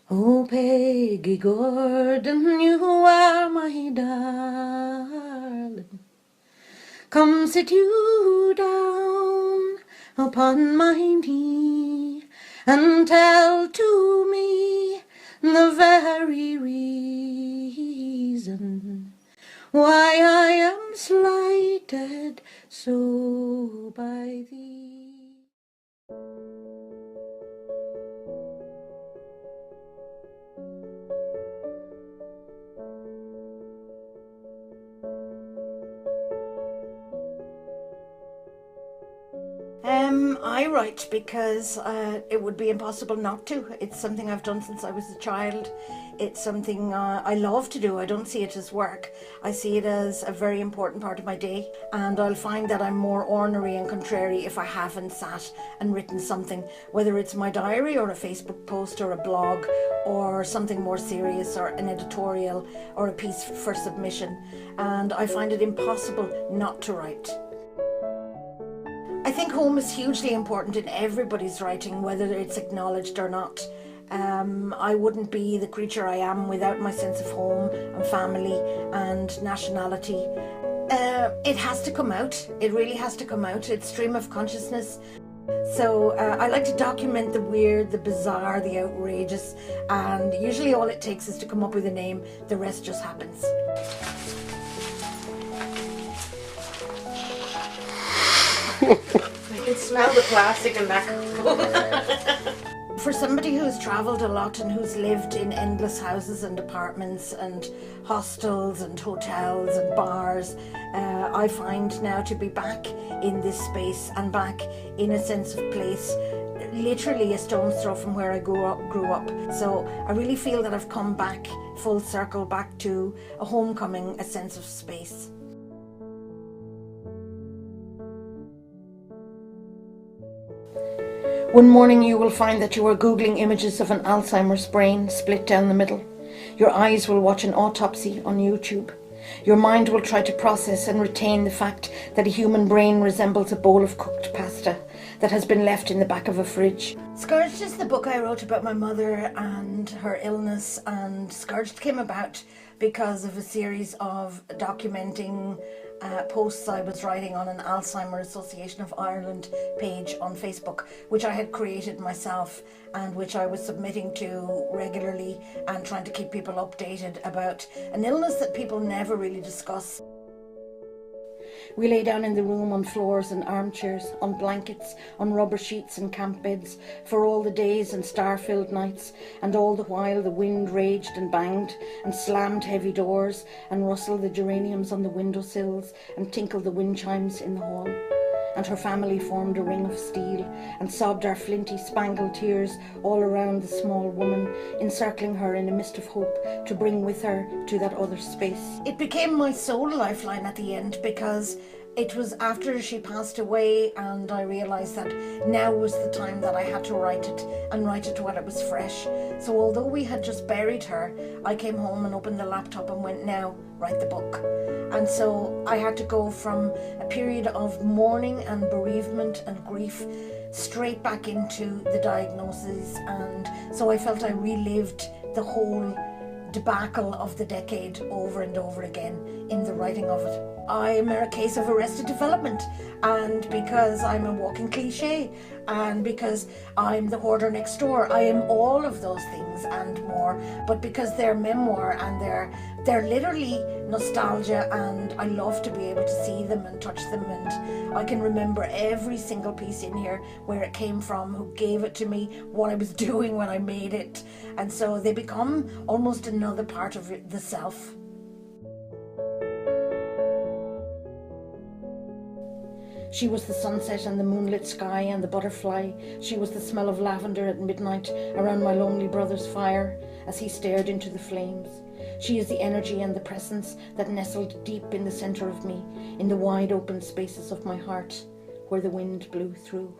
Oh, Peggy Gordon, you are my darling. Come sit you down upon my knee and tell to me the very reason why I am slighted so by thee. I write because it would be impossible not to. It's something I've done since I was a child. It's something I love to do. I don't see it as work. I see it as a very important part of my day. And I'll find that I'm more ornery and contrary if I haven't sat and written something, whether it's my diary or a Facebook post or a blog or something more serious or an editorial or a piece for submission. And I find it impossible not to write. I think home is hugely important in everybody's writing, whether it's acknowledged or not. I wouldn't be the creature I am without my sense of home and family and nationality. It has to come out. It really has to come out. It's stream of consciousness. So I like to document the weird, the bizarre, the outrageous, and usually all it takes is to come up with a name. The rest just happens. I can smell the plastic and that. For somebody who's travelled a lot and who's lived in endless houses and apartments and hostels and hotels and bars, I find now to be back in this space and back in a sense of place, literally a stone's throw from where I grew up. So I really feel that I've come back full circle, back to a homecoming, a sense of space. One morning you will find that you are Googling images of an Alzheimer's brain split down the middle. Your eyes will watch an autopsy on YouTube. Your mind will try to process and retain the fact that a human brain resembles a bowl of cooked pasta that has been left in the back of a fridge. Scourged is the book I wrote about my mother and her illness, and Scourged came about because of a series of documenting posts I was writing on an Alzheimer's Association of Ireland page on Facebook, which I had created myself and which I was submitting to regularly and trying to keep people updated about an illness that people never really discuss. We lay down in the room on floors and armchairs, on blankets, on rubber sheets and camp beds, for all the days and star-filled nights, and all the while the wind raged and banged, and slammed heavy doors, and rustled the geraniums on the windowsills, and tinkled the wind chimes in the hall. And her family formed a ring of steel, and sobbed our flinty spangled tears all around the small woman, encircling her in a mist of hope to bring with her to that other space. It became my sole lifeline at the end, because it was after she passed away and I realised that now was the time that I had to write it, and write it while it was fresh. So although we had just buried her, I came home and opened the laptop and went, now, write the book. And so I had to go from a period of mourning and bereavement and grief straight back into the diagnosis, and so I felt I relived the whole debacle of the decade over and over again in the writing of it. I'm a case of arrested development, and because I'm a walking cliche, and because I'm the hoarder next door, I am all of those things and more. But because they're memoir and they're literally nostalgia, and I love to be able to see them and touch them, and I can remember every single piece in here, where it came from, who gave it to me, what I was doing when I made it, and so they become almost another part of the self. She was the sunset and the moonlit sky and the butterfly. She was the smell of lavender at midnight around my lonely brother's fire as he stared into the flames. She is the energy and the presence that nestled deep in the centre of me, in the wide open spaces of my heart, where the wind blew through.